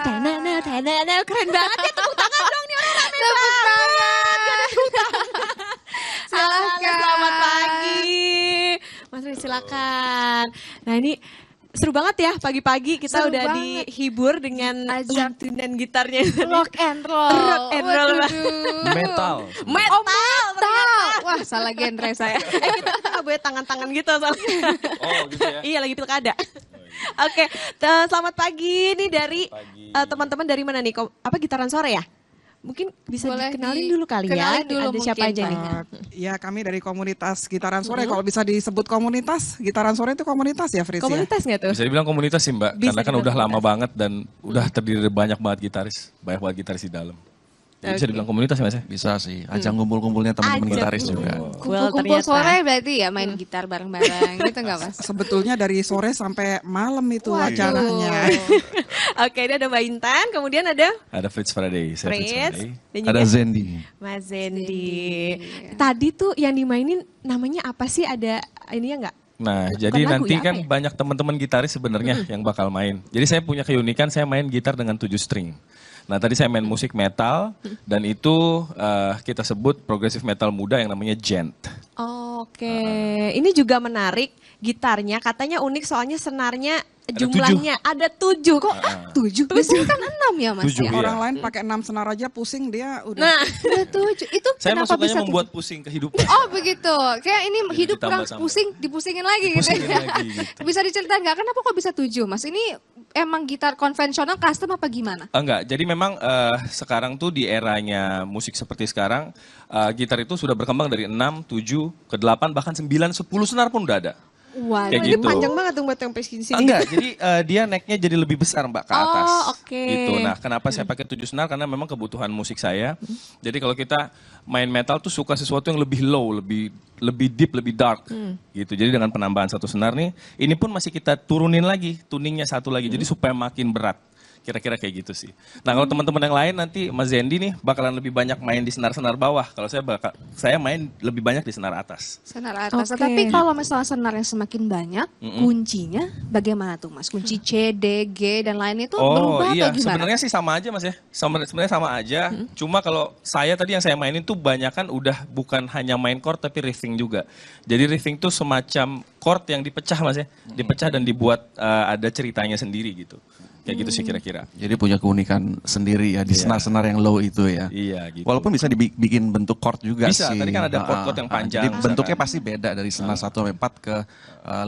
Tenana, keren banget ya, tepuk tangan dong nih orang rame Tepuk banget. Halo, Silakan. selamat pagi. Mas Fris silakan. Nah ini seru banget ya pagi-pagi kita Seru udah banget. dihibur dengan Ajak lantunan gitarnya. Rock and roll. Rock and roll. Waduh. Metal. Metal. Tahu. Wah, salah genre saya. Kita nggak boleh tangan-tangan gitu soalnya. Oh gitu ya. Iya lagi pilkada. Oke, selamat pagi nih dari Pagi. teman-teman dari mana nih? Apa gitaran sore ya? Mungkin bisa Boleh dikenalin dulu kali ya. kenalin dulu Ada siapa mungkin, aja nih? Pak. Ya kami dari komunitas Gitaran Sore, kalau bisa disebut komunitas, Gitaran Sore itu komunitas ya Fris ya? Komunitas nggak tuh? Bisa dibilang komunitas sih Mbak, Bisa karena kan dibilang udah lama komunitas. banget dan udah terdiri dari banyak banget gitaris di dalam. Jadi bisa Oke. dibilang komunitas ya Mas ya? Bisa sih, ajang kumpul-kumpulnya teman-teman Ajang gitaris juga. Well, Kumpul-kumpul ternyata. sore berarti ya main gitar bareng-bareng gitu nggak Mas? Sebetulnya dari sore sampai malam itu Waduh. acaranya. Oke, ini ada Mbak Intan, kemudian ada Ada Fritz Friday, saya Fritz Fritz, Friday. dan Ada juga Zendi. Mas Zendi. Zendi. Tadi tuh yang dimainin namanya apa sih? Ada ininya nggak? Nah, jadi lagu nanti ya, kan apa ya? banyak teman-teman gitaris sebenarnya yang bakal main. Jadi saya punya keunikan, saya main gitar dengan 7 string. Nah, tadi saya main musik metal dan itu kita sebut progressive metal muda yang namanya gent. Oke, ini juga menarik gitarnya. Katanya unik soalnya senarnya jumlahnya ada 7. Kok 7? Biasanya kan 6 ya Mas Tujuh, ya? iya. Orang lain pakai 6 senar aja pusing dia udah. Nah, Udah 7. Itu Saya kenapa masuknya bisa membuat pusing kehidupan. Oh begitu, kayak ini Jadi hidup ditambah kurang sama. pusing, dipusingin lagi Pusingin gitu. lagi gitu. Bisa diceritain nggak kenapa kok bisa 7 Mas? Ini emang gitar konvensional custom apa gimana? Enggak, jadi memang sekarang tuh di eranya musik seperti sekarang, gitar itu sudah berkembang dari 6, 7, ke 8, bahkan 9, 10 senar pun udah ada. Waduh. Kayak ini gitu. panjang banget tuh buat yang sini. Enggak, jadi dia necknya jadi lebih besar Mbak ke atas. Oh, oke. Gitu. Nah, kenapa saya pakai 7 senar? Karena memang kebutuhan musik saya. Jadi kalau kita main metal tuh suka sesuatu yang lebih low, lebih deep, lebih dark. Gitu. Jadi dengan penambahan 1 senar nih, ini pun masih kita turunin lagi, tuningnya 1 lagi. Jadi supaya makin berat. Kira-kira kayak gitu sih. Nah, kalau teman-teman yang lain nanti Mas Zendi nih bakalan lebih banyak main di senar-senar bawah. Kalau saya main lebih banyak di senar atas. Senar atas. Oke. Tapi kalau misalnya senarnya semakin banyak, kuncinya bagaimana tuh Mas? Kunci C, D, G dan lain itu berubah iya, atau gimana? sebenarnya sih sama aja Mas ya. Sebenarnya sama aja. Cuma kalau saya tadi yang saya mainin tuh banyak kan udah bukan hanya main chord tapi riffing juga. Jadi riffing tuh semacam chord yang dipecah Mas ya. Dipecah dan dibuat ada ceritanya sendiri gitu. Kayak gitu sih kira-kira. Jadi punya keunikan sendiri ya di Iya. senar-senar yang low itu ya. Iya gitu. Walaupun bisa dibikin bentuk chord juga Bisa, sih. tadi kan ada chord-chord yang panjang Jadi misalkan. bentuknya pasti beda dari senar 1 sampai 4 ke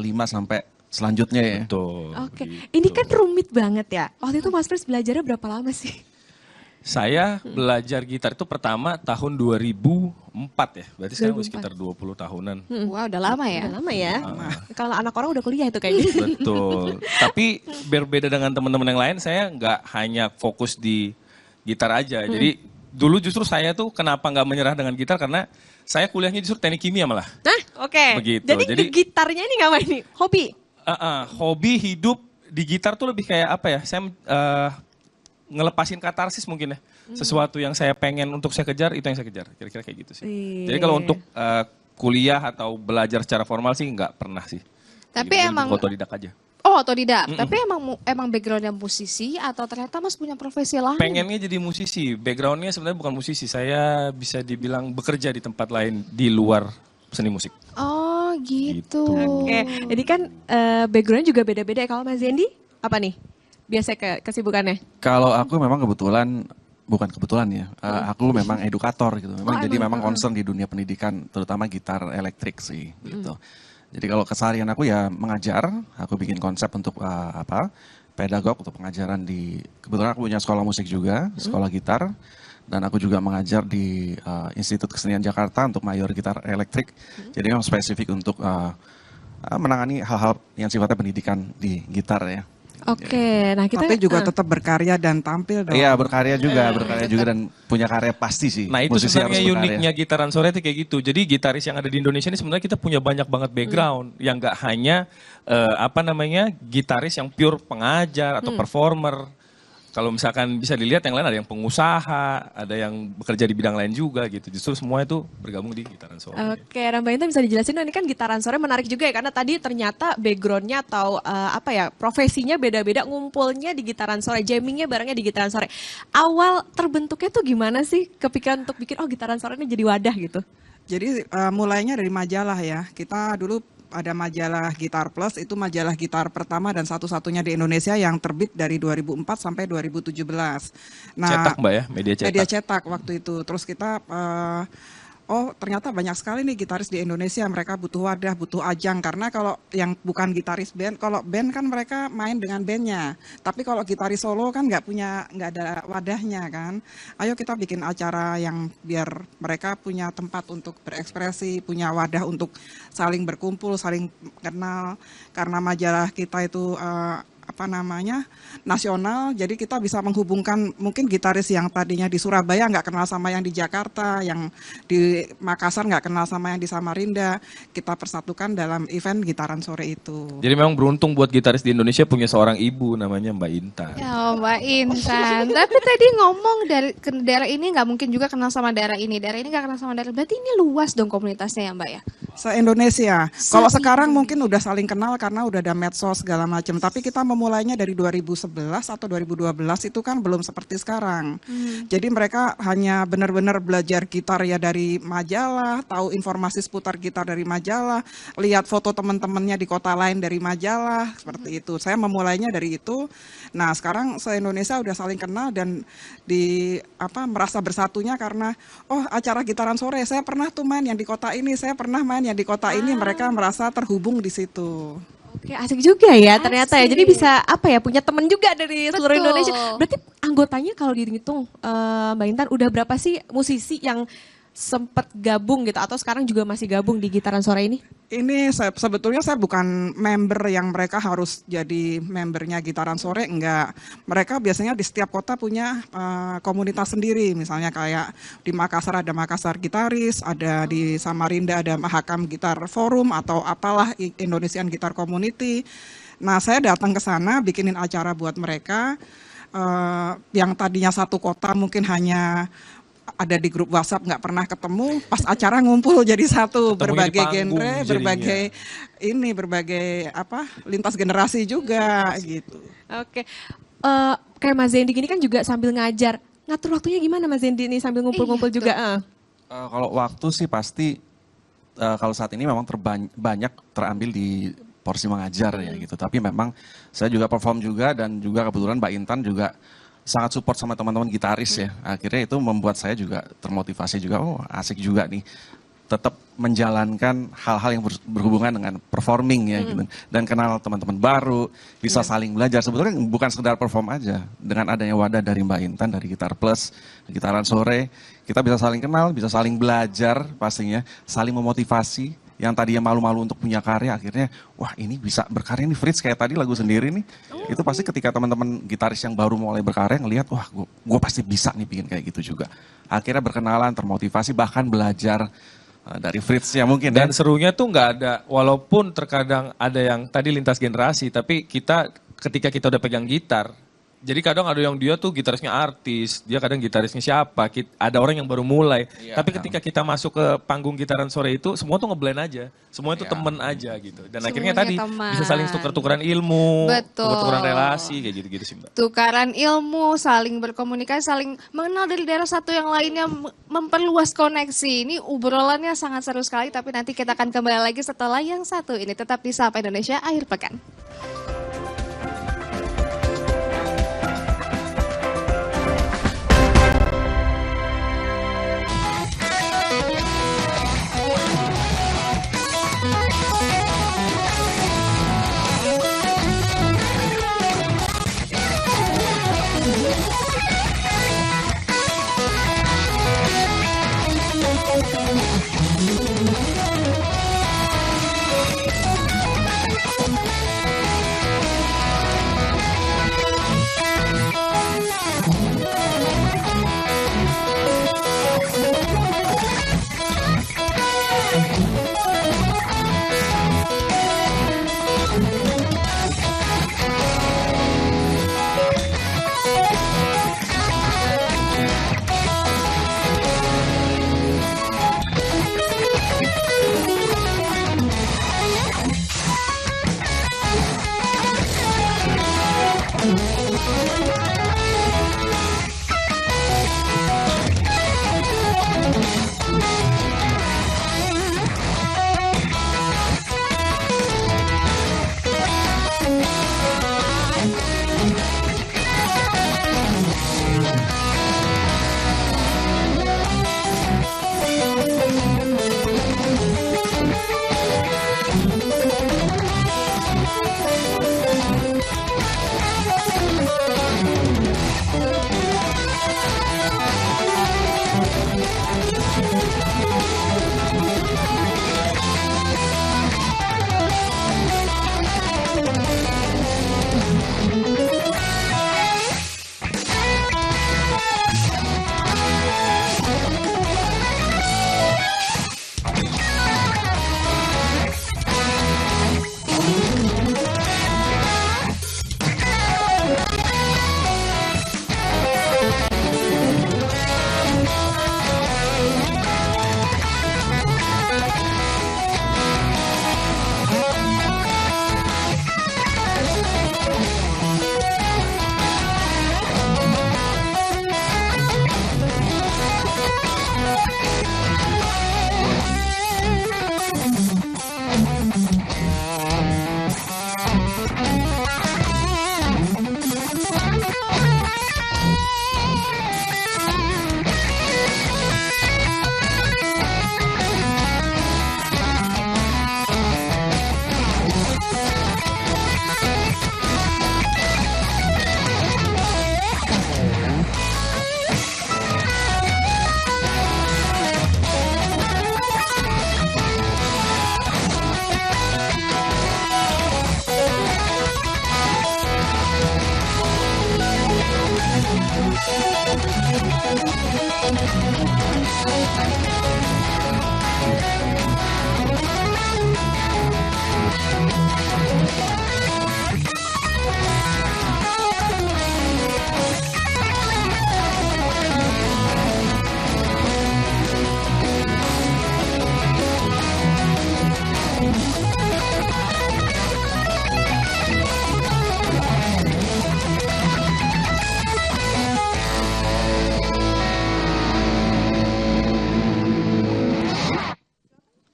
5 sampai selanjutnya ya. Betul. Oke, begitu. ini kan rumit banget ya. Waktu itu Mas Fris belajarnya berapa lama sih? Saya belajar gitar itu pertama tahun 2004 ya. Berarti sekarang udah sekitar 20 tahunan. Wah, udah lama ya. Udah lama ya. Kalau anak orang udah kuliah itu kayaknya. Betul. Tapi berbeda dengan teman-teman yang lain, saya nggak hanya fokus di gitar aja. Jadi dulu justru saya tuh kenapa nggak menyerah dengan gitar karena saya kuliahnya justru teknik kimia malah. Nah, oke. Begitu. Jadi, Jadi- gitarnya ini ngapain nih? Hobi? Hobi hidup di gitar tuh lebih kayak apa ya? Saya ngelepasin katarsis mungkin ya. Sesuatu yang saya pengen untuk saya kejar itu yang saya kejar. Kira-kira kayak gitu sih. Iya. Jadi kalau untuk kuliah atau belajar secara formal sih nggak pernah sih. Tapi Jadi emang- lebih otodidak aja. Oh, otodidak. Tapi emang backgroundnya musisi atau ternyata Mas punya profesi lain? Pengennya jadi musisi. Backgroundnya sebenarnya bukan musisi. Saya bisa dibilang bekerja di tempat lain di luar seni musik. Oh, gitu. Oke, ini kan backgroundnya juga beda-beda ya. Kalau Mas Zendi, apa nih? Biasa kesibukannya? Kalau aku memang bukan kebetulan ya, aku memang edukator gitu. Memang jadi memang concern di dunia pendidikan, terutama gitar elektrik sih gitu. Jadi kalau keseharian aku ya mengajar, aku bikin konsep untuk pedagog untuk pengajaran kebetulan aku punya sekolah musik juga, sekolah gitar, dan aku juga mengajar di Institut Kesenian Jakarta untuk mayor gitar elektrik. Jadi memang spesifik untuk menangani hal-hal yang sifatnya pendidikan di gitar ya. Oke, nah kita Tapi juga tetap berkarya dan tampil dong. Iya berkarya juga dan punya karya pasti sih. Nah itu Musisi sebenarnya harus berkarya. uniknya gitaran sore itu kayak gitu. Jadi gitaris yang ada di Indonesia ini sebenarnya kita punya banyak banget background. Yang nggak hanya gitaris yang pure pengajar atau performer. Kalau misalkan bisa dilihat yang lain ada yang pengusaha, ada yang bekerja di bidang lain juga gitu. Justru semua itu bergabung di Gitaran Sore. Oke, Mbak Intan bisa dijelasin dong, ini kan Gitaran Sore menarik juga ya, karena tadi ternyata backgroundnya atau profesinya beda-beda, ngumpulnya di Gitaran Sore, jammingnya barengnya di Gitaran Sore. Awal terbentuknya tuh gimana sih kepikiran untuk bikin Gitaran Sore ini jadi wadah gitu? Jadi mulainya dari majalah ya. Kita dulu ada majalah Gitar Plus, itu majalah gitar pertama dan satu-satunya di Indonesia yang terbit dari 2004 sampai 2017. Nah, Cetak Mbak ya, media cetak. Media cetak waktu itu. Terus kita oh ternyata banyak sekali nih gitaris di Indonesia, mereka butuh wadah, butuh ajang. Karena kalau yang bukan gitaris band, kalau band kan mereka main dengan bandnya. Tapi kalau gitaris solo kan nggak ada wadahnya kan. Ayo kita bikin acara yang biar mereka punya tempat untuk berekspresi, punya wadah untuk saling berkumpul, saling kenal. Karena majalah kita itu nasional, jadi kita bisa menghubungkan mungkin gitaris yang tadinya di Surabaya nggak kenal sama yang di Jakarta, yang di Makassar nggak kenal sama yang di Samarinda, kita persatukan dalam event Gitaran Sore itu. Jadi memang beruntung buat gitaris di Indonesia punya seorang ibu namanya Mbak Intan. Ya Mbak Intan, tapi tadi ngomong dari daerah ini nggak mungkin juga kenal sama daerah ini nggak kenal sama daerah, berarti ini luas dong komunitasnya ya Mbak ya? Se-Indonesia. Kalau sekarang mungkin udah saling kenal karena udah ada medsos segala macam, tapi kita memulainya dari 2011 atau 2012 itu kan belum seperti sekarang. Jadi mereka hanya benar-benar belajar gitar ya dari majalah, tahu informasi seputar gitar dari majalah, lihat foto teman-temannya di kota lain dari majalah, seperti itu. Saya memulainya dari itu. Nah, sekarang se-Indonesia udah saling kenal dan merasa bersatunya karena acara Gitaran Sore saya pernah tuh main yang di kota ini, saya pernah main yang di kota ini, mereka merasa terhubung di situ. Oke, asik juga ya ternyata ya. Asik. Jadi bisa punya teman juga dari seluruh Betul. Indonesia. Berarti anggotanya kalau dihitung Mbak Intan udah berapa sih musisi yang sempat gabung gitu atau sekarang juga masih gabung di Gitaran Sore ini? Ini sebetulnya saya bukan member yang mereka harus jadi membernya Gitaran Sore, enggak. Mereka biasanya di setiap kota punya komunitas sendiri, misalnya kayak di Makassar ada Makassar Gitaris, ada di Samarinda ada Mahakam Gitar Forum atau apalah Indonesian Gitar Community. Nah, saya datang ke sana bikinin acara buat mereka yang tadinya satu kota mungkin hanya ada di grup WhatsApp nggak pernah ketemu, pas acara ngumpul jadi satu, berbagai genre, berbagai lintas generasi juga gitu. Oke, kayak Mas Zendi gini kan juga sambil ngajar, ngatur waktunya gimana Mas Zendi ini sambil ngumpul-ngumpul juga? Kalau waktu sih pasti kalau saat ini memang banyak terambil di porsi mengajar ya gitu. Tapi memang saya juga perform juga dan juga kebetulan Mbak Intan juga sangat support sama teman-teman gitaris ya. Akhirnya itu membuat saya juga termotivasi juga, asik juga nih. Tetap menjalankan hal-hal yang berhubungan dengan performing ya gitu. Dan kenal teman-teman baru, bisa saling belajar. Sebetulnya bukan sekedar perform aja. Dengan adanya wadah dari Mbak Intan, dari Gitar Plus, Gitaran Sore, kita bisa saling kenal, bisa saling belajar pastinya, saling memotivasi. Yang tadinya malu-malu untuk punya karya, akhirnya wah ini bisa berkarya nih Fritz, kayak tadi lagu sendiri nih. Itu pasti ketika teman-teman gitaris yang baru mulai berkarya ngelihat, wah gue pasti bisa nih bikin kayak gitu juga. Akhirnya berkenalan, termotivasi, bahkan belajar dari Fritz ya mungkin. Dan serunya tuh nggak ada, walaupun terkadang ada yang tadi lintas generasi, tapi ketika kita udah pegang gitar, jadi kadang ada yang dia tuh gitarisnya artis, dia kadang gitarisnya siapa, ada orang yang baru mulai. Tapi ketika kita masuk ke panggung Gitaran Sore itu, semua tuh ngeblend aja, semua itu temen aja gitu. Dan akhirnya tadi bisa saling tuker-tukeran ilmu, tuker-tukeran relasi, kayak gitu-gitu sih Mbak. Tukaran ilmu, saling berkomunikasi, saling mengenal dari daerah satu yang lainnya, memperluas koneksi. Ini obrolannya sangat seru sekali, tapi nanti kita akan kembali lagi setelah yang satu ini. Tetap di Sapa Indonesia Akhir Pekan.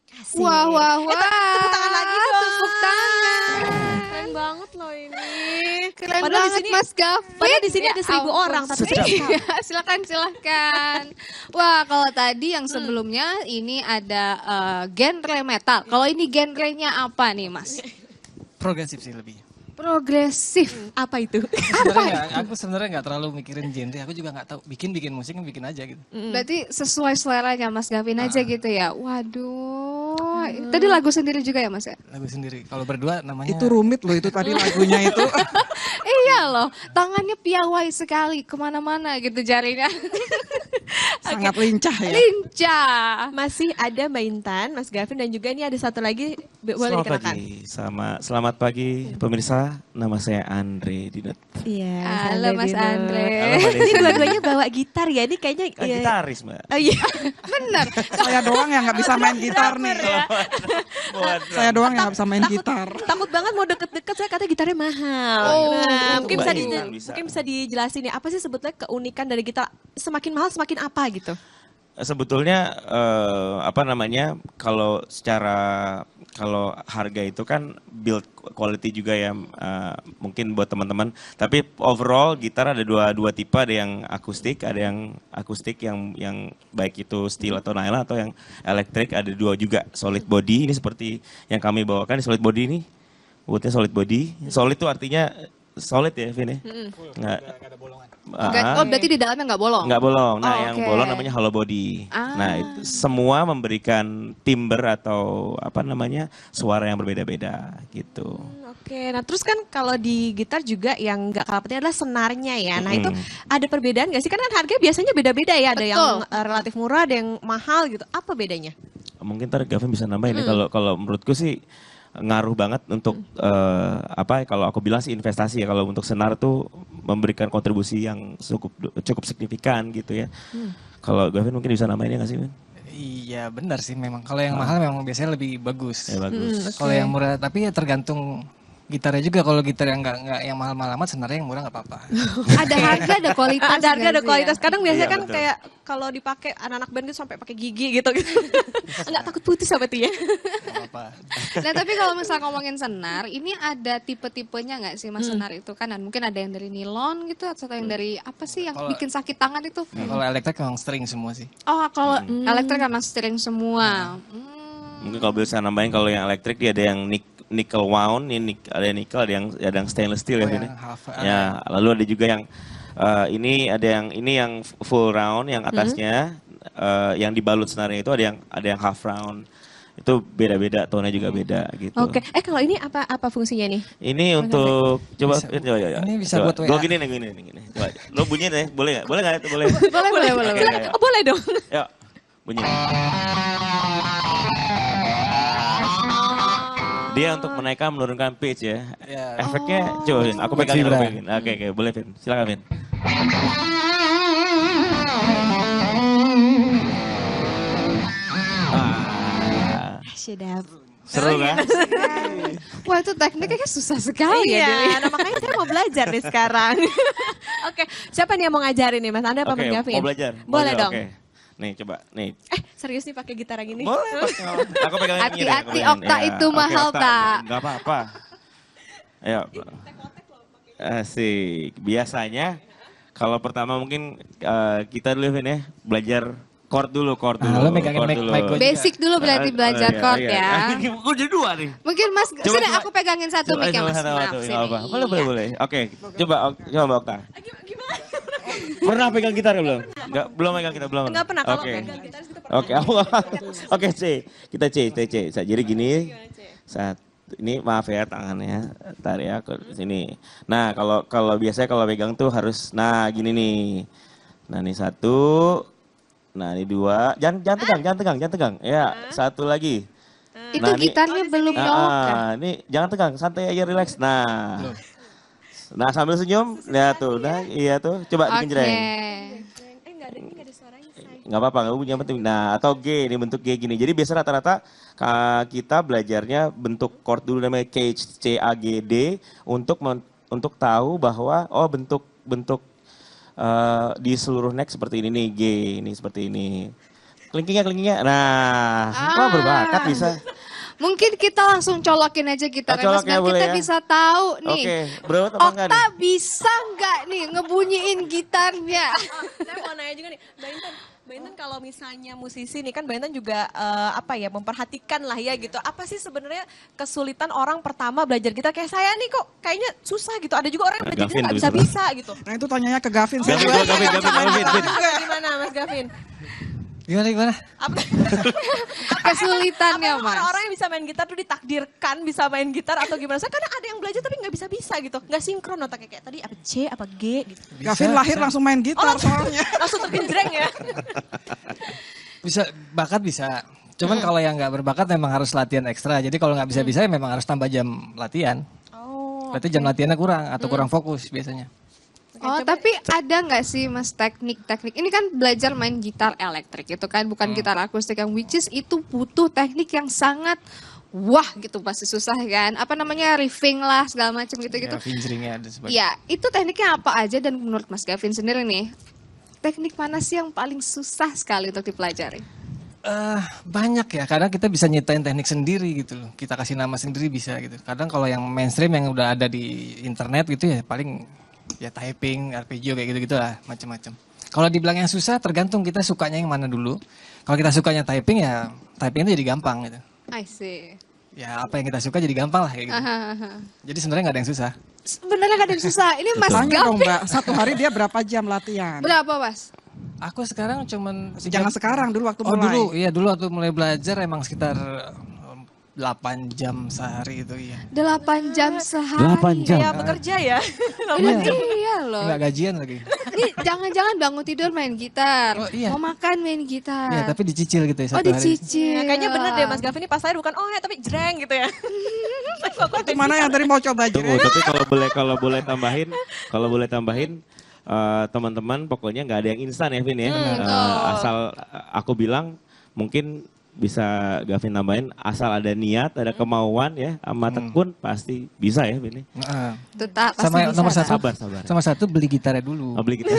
Kasih. Wah, wah, wah. Tepuk tangan lagi dong. Tepuk tangan. Keren banget loh ini. Keren Padahal di banget sini- Mas Gavin. Padahal di sini Ya ada 1.000 ampun. orang, tapi Iya, silakan silakan. Wah, kalau tadi yang sebelumnya ini ada genre metal. Kalau ini genrenya apa nih, Mas? Progresif sih lebih. Progresif. apa itu? Aku sebenarnya nggak terlalu mikirin genre. Aku juga nggak tahu. Bikin musik bikin aja gitu. Berarti sesuai seleranya Mas Gavin aja gitu ya. Waduh. Tadi lagu sendiri juga ya, Mas ya? Lagu sendiri. Kalau berdua namanya. Itu rumit loh itu tadi lagunya itu. Iya loh, tangannya piawai sekali kemana-mana gitu jarinya. Sangat lincah ya. Lincah. Masih ada Mbak Intan, Mas Gavin, dan juga ini ada satu lagi, boleh Selamat dikenalkan. pagi, selamat pagi pemirsa. Nama saya Andre Dinut. Iya, Halo Mas Dino. Andre. Halo, Mbak Ini Desi. dua-duanya bawa gitar ya, ini kayaknya. iya. Gitaris, Mbak. Oh iya. Bener. Saya doang yang nggak bisa main gitar nih. Saya doang yang nggak bisa main gitar. Takut banget mau deket-deket, saya katanya gitarnya mahal. Oh, nah, mungkin bisa, kebayang. mungkin bisa dijelasin ya, apa sih sebetulnya keunikan dari gitar? Semakin mahal semakin apa gitu? Sebetulnya apa namanya, kalau harga itu kan build quality juga ya, mungkin buat teman-teman. Tapi overall gitar ada dua tipe, ada yang akustik, yang baik itu steel atau nylon, atau yang elektrik. Ada dua juga, solid body. Ini seperti yang kami bawakan, solid body ini. Woodnya solid body. Solid itu artinya solid ya, Vin ya? Nggak ada bolongan. Oh, berarti di dalamnya nggak bolong? Nggak bolong. Nah, Oh, yang oke. bolong namanya hollow body. Ah. Nah, itu semua memberikan timbre atau apa namanya, suara yang berbeda-beda gitu. Oke, nah terus kan kalau di gitar juga yang nggak kalah penting adalah senarnya ya. Nah itu ada perbedaan nggak sih? Kan harga biasanya beda-beda ya. Ada yang Betul. relatif murah, ada yang mahal gitu. Apa bedanya? Mungkin ntar Gavin bisa nambahin ya. Kalau menurutku sih ngaruh banget untuk kalau aku bilang sih investasi ya. Kalau untuk senar tuh memberikan kontribusi yang cukup signifikan gitu ya. Kalau Gavin mungkin bisa nambahin ya nggak sih, Vin? Iya benar sih memang. Kalau yang mahal memang biasanya lebih bagus. Ya bagus. Kalau yang murah, tapi ya tergantung gitarnya juga. Kalau gitar yang nggak yang mahal-mahal amat, sebenarnya yang murah nggak apa-apa. Ada harga, ada kualitas. Ada harga, nggak ada sih kualitas. ya? Kadang biasanya Iya, kan betul. kayak kalau dipakai anak-anak band gitu sampai pakai gigi gitu. Enggak takut putih sama ya? Nggak apa-apa. Nah tapi kalau misal ngomongin senar, ini ada tipe-tipenya nggak sih Mas senar itu kan? Dan mungkin ada yang dari nilon gitu atau yang dari apa sih yang Kalau- bikin sakit tangan itu? Nah, kalau elektrik memang string semua sih. Oh kalau elektrik sama string semua. Mungkin kalau bisa nambahin, kalau yang elektrik dia ada yang nickel wound, ada yang nickel, ada yang stainless steel ya, Oh, Vin yang ya? half, Ya, lalu ada juga yang ini yang full round, yang atasnya yang dibalut senarnya itu ada yang half round. Itu beda-beda, tone-nya juga beda gitu. Oke, kalau ini apa fungsinya nih? Ini untuk coba Bisa- coba. ini bisa Coba. buat WA. Lo gini nih, gini. Coba. Lo bunyiin deh, boleh nggak? Boleh nggak itu? Boleh. Boleh. Oke, ayo. Oh boleh dong. Yuk, bunyi. Dia untuk menaikkan menurunkan pitch ya. Ya. Efeknya, coba Vin, aku pegangin, Vibra. aku pegangin. Oke, boleh Vin. Silakan Vin. Ah, Sedap. seru kan? Wah itu tekniknya susah sekali ya. Dewi. Iya, nah makanya saya mau belajar nih sekarang. Oke, siapa nih yang mau ngajarin nih Mas Anda apa Oke, Mas Gavin? mau belajar? Boleh Belajar, dong. Oke. Nih, coba. Nih. Serius nih pakai gitar yang ini? Boleh, Mas. Aku pegangin ini deh, aku Hati-hati, pegangin. Okta, itu mahal, Tak. Enggak apa-apa. Ayo. Asik. Biasanya kalau pertama mungkin kita dulu Vin ya, belajar chord dulu. Nah, lo megangin chord mic dulu. gue. Basic dulu berarti belajar chord ya. Gue jadi dua nih. Mungkin Mas, Coba, sini coba. aku pegangin satu mic ya Mas. Satu, Maaf, nggak sini. apa-apa. Boleh, Iya. boleh. Oke, coba Mbak Okta. Pernah pegang gitar belum? Enggak, belum pegang gitar belum. Enggak pernah, kalau Oke. pegang gitar kita pernah. Oke, oke C. Kita C. Jadi gini. Ini maaf ya tangannya, ntar ya ke sini. Nah kalau biasanya kalau pegang tuh harus, nah gini nih. Nah ini satu, nah ini dua, jangan tegang. Ya satu lagi. Itu Nah, ini- gitarnya belum nongol. ini jangan tegang, santai aja, relax. Nah sambil senyum, lihat tuh, nah iya tuh, coba Oke. digenjreng. Enggak ada, ini enggak ada suaranya, say. Nggak apa-apa, nggak punya penting. Nah, atau G, ini bentuk G gini. Jadi biasa rata-rata kita belajarnya bentuk chord dulu namanya C, A, G, D untuk tahu bahwa bentuk di seluruh neck seperti ini nih, G ini seperti ini. Kelingkingnya. Nah, wah berbakat bisa. Mungkin kita langsung colokin aja gitarnya Mas colok ya, biar boleh kita ya? bisa tahu nih. Oke, bro, apa enggak Okta nih? bisa nggak nih ngebunyiin gitarnya? Saya mau nanya juga nih, Mbak Intan kalau misalnya musisi nih kan Mbak Intan juga memperhatikan lah ya gitu. Apa sih sebenarnya kesulitan orang pertama belajar gitar kayak saya nih kok kayaknya susah gitu. Ada juga orang yang belajar gitar Gavin nggak tuh bisa gitu. Nah itu tanyanya ke Gavin. Gavin, Saya Gavin. Gimana Mas Gavin? Gimana? Apa? Kesulitannya Apa Mas. orang-orang yang bisa main gitar tuh ditakdirkan bisa main gitar atau gimana? Saya kadang ada yang belajar tapi nggak bisa gitu, nggak sinkron otaknya kayak tadi apa C apa G gitu. Gavin lahir langsung main gitar soalnya. Langsung tergenjreng ya. Bakat bisa. Cuman kalau yang nggak berbakat memang harus latihan ekstra. Jadi kalau nggak bisa-bisa ya memang harus tambah jam latihan. Oh. Berarti jam latihannya kurang atau kurang fokus biasanya. Oh, tapi ada nggak sih Mas teknik-teknik? Ini kan belajar main gitar elektrik itu kan, bukan gitar akustik yang which is itu butuh teknik yang sangat wah gitu, pasti susah kan. Apa namanya riffing lah segala macam gitu-gitu. Ya, fingeringnya ada sebagainya. Ya, itu tekniknya apa aja dan menurut Mas Gavin sendiri nih, teknik mana sih yang paling susah sekali untuk dipelajari? Banyak ya, kadang kita bisa nyiptain teknik sendiri gitu loh. Kita kasih nama sendiri bisa gitu. Kadang kalau yang mainstream yang udah ada di internet gitu ya paling ya typing, arpeggio kayak gitu-gitu lah, macam-macam. Kalau dibilang yang susah tergantung kita sukanya yang mana dulu. Kalau kita sukanya typing ya typing itu jadi gampang gitu. I see. Ya apa yang kita suka jadi gampang lah kayak gitu. Jadi sebenarnya nggak ada yang susah. Sebenarnya nggak ada yang susah. Ini Mas Tanya dong Gavin Mbak, satu hari dia berapa jam latihan? berapa Mas? Aku sekarang cuman Jangan sekarang, dulu waktu Oh mulai. dulu waktu mulai belajar emang sekitar 8 jam sehari itu iya. 8 jam sehari. Kayak bekerja ya. Iya loh. Nggak gajian lagi. Ini jangan-jangan bangun tidur main gitar. Oh, iya. Mau makan main gitar. Ya tapi dicicil gitu ya Oh satu hari. dicicil. Ya, kayaknya bener deh Mas Gavin ini pas saya bukan oh ya tapi jreng gitu ya. Itu mana yang tadi mau coba Tunggu, jreng? tapi kalau boleh tambahin teman-teman pokoknya nggak ada yang instan ya Vin ya. Asal aku bilang mungkin bisa Gavin tambahin asal ada niat, ada kemauan ya, sama tekun pasti bisa ya Vin. Nah, Tetap pasti sama bisa, nomor kan? satu, Sabar. sama satu beli gitarnya dulu. Oh, beli kita.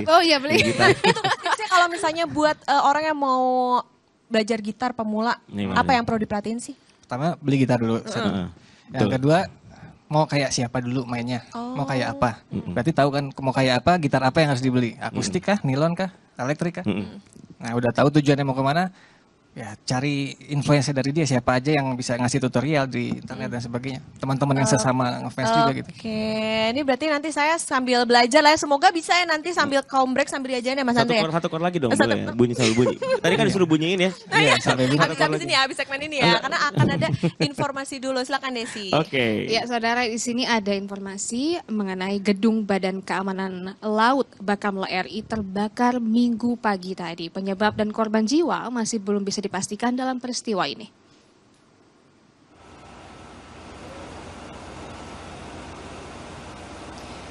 Oh iya beli. Tipsnya kalau misalnya buat orang yang mau belajar gitar pemula, Gimana? apa yang perlu diperhatiin sih? Pertama beli gitar dulu. satu. Yang Betul. kedua mau kayak siapa dulu mainnya, mau kayak apa. Berarti tahu kan mau kayak apa, gitar apa yang harus dibeli. Akustik kah, nilon kah, elektrik kah. Nah udah tahu tujuannya mau kemana, ya cari influencer dari dia siapa aja yang bisa ngasih tutorial di internet dan sebagainya. Teman-teman yang sesama ngefans juga gitu. Oke, ini berarti nanti saya sambil belajar lah ya. Semoga bisa ya nanti sambil kaum break sambil diajarin ya Mas Andre. ya? Satu chord lagi dong, Satu boleh ya? Bunyi selalu bunyi. Tadi kan disuruh bunyiin ya. Iya, sampai bunyi. Habis ini ya, habis segmen ini ya. Karena akan ada informasi dulu. Silakan Desi. Oke. Ya saudara, di sini ada informasi mengenai gedung Badan Keamanan Laut Bakamla RI terbakar Minggu pagi tadi. Penyebab dan korban jiwa masih belum bisa dipastikan dalam peristiwa ini.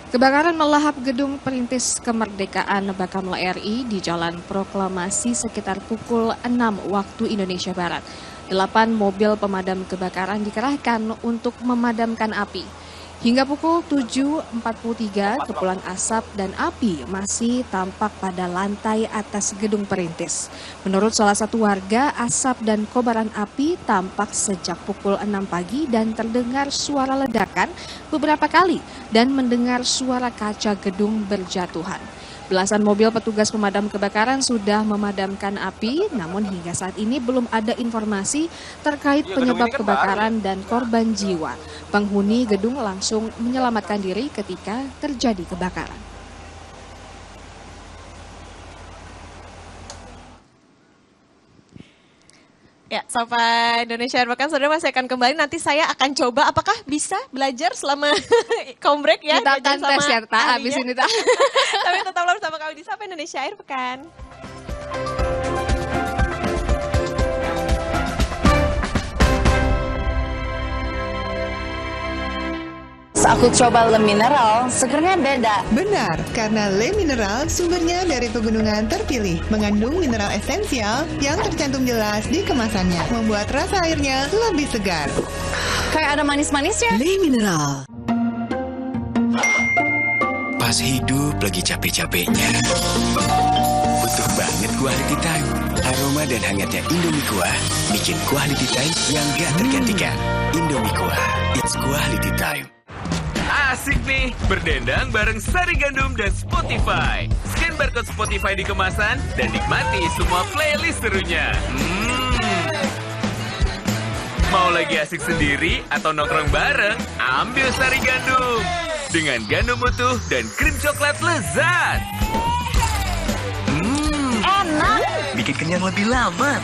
Kebakaran melahap gedung perintis kemerdekaan Bakamla RI di Jalan Proklamasi sekitar pukul 6 waktu Indonesia Barat. 8 mobil pemadam kebakaran dikerahkan untuk memadamkan api. Hingga pukul 7.43, kepulan asap dan api masih tampak pada lantai atas gedung perintis. Menurut salah satu warga, asap dan kobaran api tampak sejak pukul 6 pagi dan terdengar suara ledakan beberapa kali dan mendengar suara kaca gedung berjatuhan. Belasan mobil petugas pemadam kebakaran sudah memadamkan api, namun hingga saat ini belum ada informasi terkait penyebab kebakaran dan korban jiwa. Penghuni gedung langsung menyelamatkan diri ketika terjadi kebakaran. Ya, sampai Indonesia Air Pekan, saudara masih akan kembali. Nanti saya akan coba, apakah bisa belajar selama kombrek ya? Kita belajar akan tes sama ya, Ta, ahlinya. abis ini, Ta. Tapi tetaplah bersama kami di Sapa Indonesia Air Pekan. Aku coba Le Mineral, segernya beda. Benar, karena Le Mineral sumbernya dari pegunungan terpilih, mengandung mineral esensial yang tercantum jelas di kemasannya, membuat rasa airnya lebih segar. Kayak ada manis-manisnya. Le Mineral. Pas hidup lagi capek-capeknya, butuh banget quality time. Aroma dan hangatnya Indomie Kuah bikin quality time yang gak tergantikan. Indomie Kuah, it's quality time. Asik nih, berdendang bareng Sari Gandum dan Spotify. Scan barcode Spotify di kemasan dan nikmati semua playlist serunya. Mau lagi asik sendiri atau nongkrong bareng, ambil Sari Gandum. Dengan gandum utuh dan krim coklat lezat. Enak. Bikin kenyang lebih lama.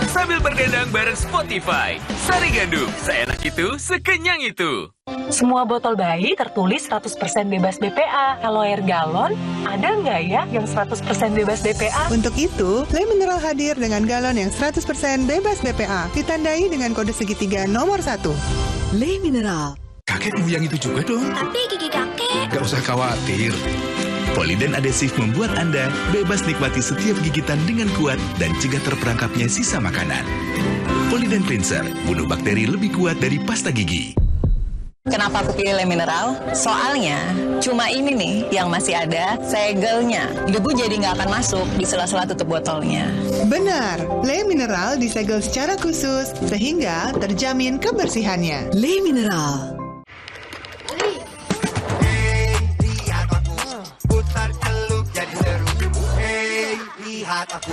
Sambil berdendang bareng Spotify. Sari Gandum, seenak itu, sekenyang itu. Semua botol bayi tertulis 100% bebas BPA. Kalau air galon, ada nggak ya yang 100% bebas BPA? Untuk itu, Le Mineral hadir dengan galon yang 100% bebas BPA, ditandai dengan kode segitiga nomor 1. Le Mineral. Kakekmu yang itu juga dong. Tapi gigi kakek. Gak usah khawatir. Poliden adhesif membuat Anda bebas nikmati setiap gigitan dengan kuat dan cegah terperangkapnya sisa makanan. Poliden Cleanser, bunuh bakteri lebih kuat dari pasta gigi. Kenapa aku pilih Le Mineral? Soalnya cuma ini nih yang masih ada segelnya. Debu jadi nggak akan masuk di sela-sela tutup botolnya. Benar, Le Mineral disegel secara khusus sehingga terjamin kebersihannya. Le Mineral. Putar celup jadi seru. Hey, lihat aku.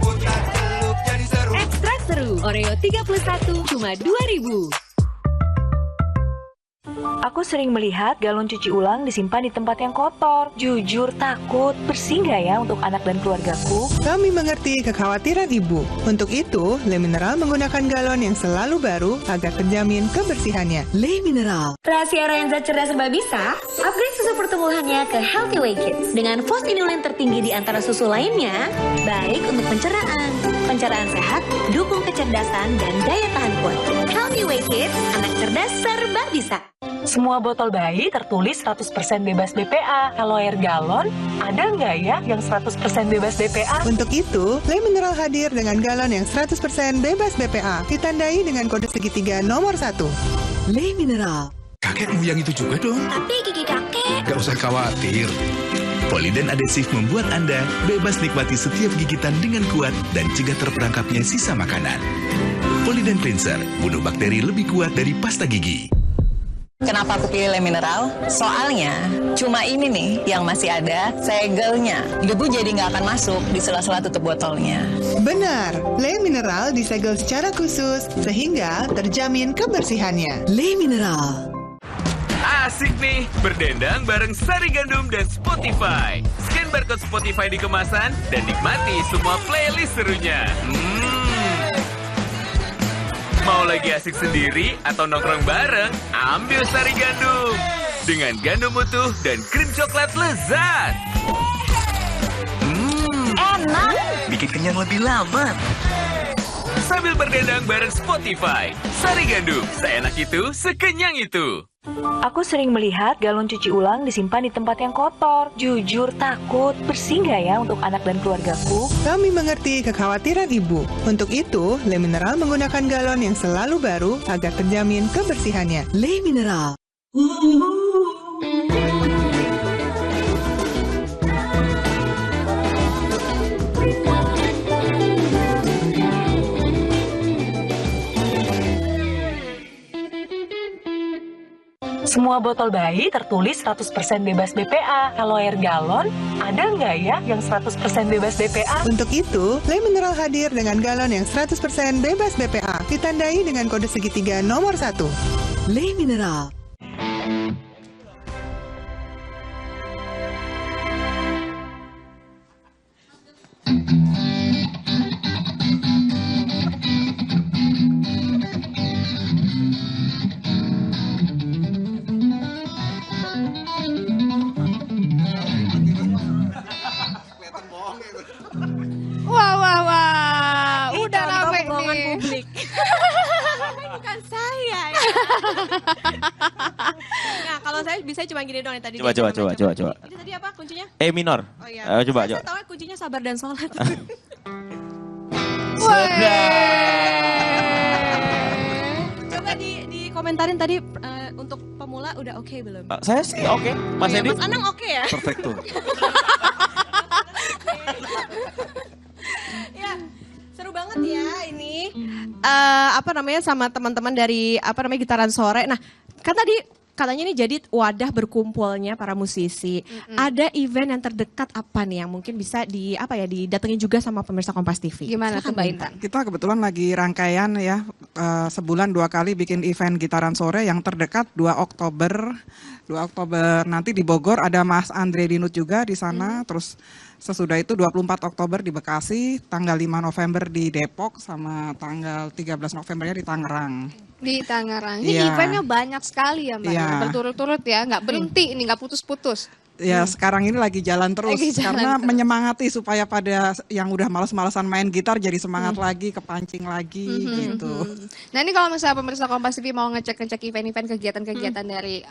Putar celup jadi seru. Ekstra seru, Oreo 31 cuma 2.000. Aku sering melihat galon cuci ulang disimpan di tempat yang kotor. Jujur takut, bersih nggak ya untuk anak dan keluargaku? Kami mengerti kekhawatiran ibu. Untuk itu, Le Mineral menggunakan galon yang selalu baru agar terjamin kebersihannya. Le Mineral. Rahasia orang yang zat cerdas serba bisa, upgrade susu pertumbuhannya ke Healthy Way Kids. Dengan fos inulin tertinggi di antara susu lainnya, baik untuk pencernaan sehat, dukung kecerdasan, dan daya tahan kuat. Healthy Way Kids, anak cerdas serba bisa. Semua botol bayi tertulis 100% bebas BPA. Kalau air galon, ada nggak ya yang 100% bebas BPA? Untuk itu, Le Mineral hadir dengan galon yang 100% bebas BPA, ditandai dengan kode segitiga nomor 1. Le Mineral. Kakekmu yang itu juga dong. Tapi gigi kakek. Gak usah khawatir. Poliden adhesif membuat Anda bebas nikmati setiap gigitan dengan kuat dan cegah terperangkapnya sisa makanan. Poliden Cleanser, bunuh bakteri lebih kuat dari pasta gigi. Kenapa aku pilih Le Mineral? Soalnya cuma ini nih yang masih ada segelnya. Debu jadi nggak akan masuk di sela-sela tutup botolnya. Benar, Le Mineral disegel secara khusus sehingga terjamin kebersihannya. Le Mineral. Asik nih, berdendang bareng Sari Gandum dan Spotify. Scan barcode Spotify di kemasan dan nikmati semua playlist serunya. Mau lagi asik sendiri atau nongkrong bareng, ambil Sari Gandum. Dengan gandum utuh dan krim coklat lezat. Enak. Bikin kenyang lebih lama. Sambil berdendang bareng Spotify. Sari Gandum, seenak itu, sekenyang itu. Aku sering melihat galon cuci ulang disimpan di tempat yang kotor. Jujur takut, bersih nggak ya untuk anak dan keluargaku? Kami mengerti kekhawatiran ibu. Untuk itu, Le Mineral menggunakan galon yang selalu baru agar terjamin kebersihannya. Le Mineral. Semua botol bayi tertulis 100% bebas BPA. Kalau air galon, ada nggak ya yang 100% bebas BPA? Untuk itu, Le Mineral hadir dengan galon yang 100% bebas BPA, ditandai dengan kode segitiga nomor 1. Le Mineral. Wah. Ini Udah contoh rame kebohongan nih. publik. Bukan saya ya. Nah, kalau saya bisa cuma gini doang yang tadi. Coba. Ini tadi apa kuncinya? E minor. Oh iya. Ayo coba. Saya tahu kuncinya sabar dan sholat. Coba di komentarin tadi untuk pemula udah oke belum? Saya sih oke. Mas Iya, Edi? Mas Anang oke ya? Perfecto. Ya, seru banget ya ini. Sama teman-teman dari Gitaran Sore. Nah, kan tadi katanya ini jadi wadah berkumpulnya para musisi. Ada event yang terdekat apa nih yang mungkin bisa didatengin juga sama pemirsa Kompas TV? Gimana tuh Silakan, Mbak Intan? Kita kebetulan lagi rangkaian ya, sebulan 2 kali bikin event Gitaran Sore yang terdekat 2 Oktober. 2 Oktober nanti di Bogor ada Mas Andre Dinut juga di sana. Terus sesudah itu 24 Oktober di Bekasi, tanggal 5 November di Depok, sama tanggal 13 Novembernya di Tangerang. Di Tangerang. Ini Iya. eventnya banyak sekali ya Mbak. Iya. Berturut-turut ya, nggak berhenti ini, nggak putus-putus. Ya sekarang ini lagi jalan terus Lagi jalan karena terus. menyemangati supaya pada yang udah malas-malasan main gitar jadi semangat lagi, kepancing lagi gitu. Nah ini kalau misalnya pemirsa Kompas TV mau ngecek-ngecek event-event kegiatan-kegiatan dari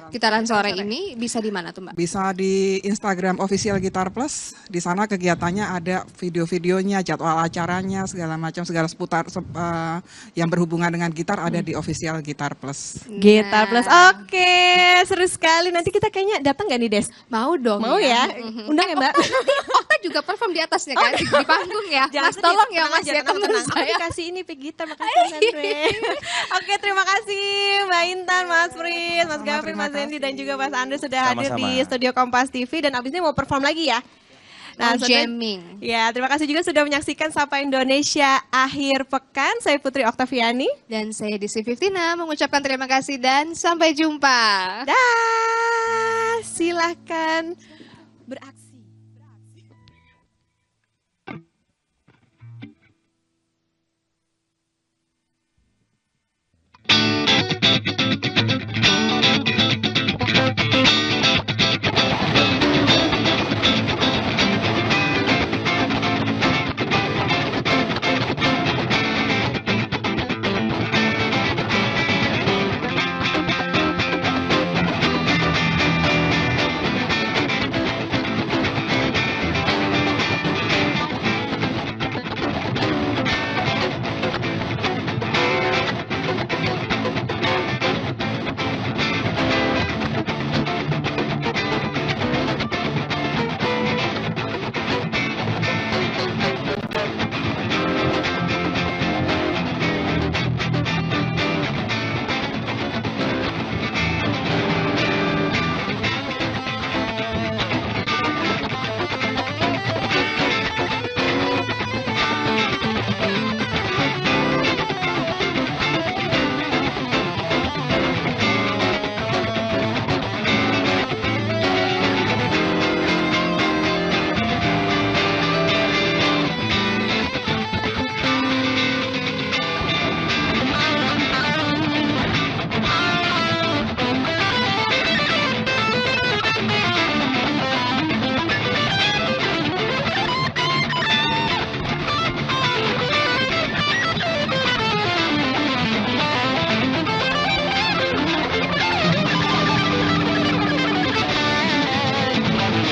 Gitaran Sore ini bisa di mana tuh Mbak? Bisa di Instagram official Gitar Plus. Di sana kegiatannya ada video-videonya, jadwal acaranya, segala macam, segala seputar yang berhubungan dengan gitar ada di official Gitar Plus. Gitar Plus. Oke, seru sekali. Nanti kita kayaknya datang nggak nih, Des? Mau dong. Mau ya? Undang ya, Mbak? Okta juga perform di atasnya kan, di panggung ya. Jangan Mas sedih, tolong ya tenang Mas aja, ya teman tenang. saya. Aku dikasih ini pick gitar, makasih Mas Andre. Oke, terima kasih Mbak Intan, Mas Pris, Mas Gavin, Mas Zendi, dan juga Mas Andre sudah hadir Sama-sama. di studio Kompas TV. Dan abis ini mau perform lagi ya? Mau saudara- jamming. Ya, terima kasih juga sudah menyaksikan Sapa Indonesia Akhir Pekan. Saya Putri Oktaviani. Dan saya Desi Fiftina mengucapkan terima kasih dan sampai jumpa. Dah, silahkan beraksi.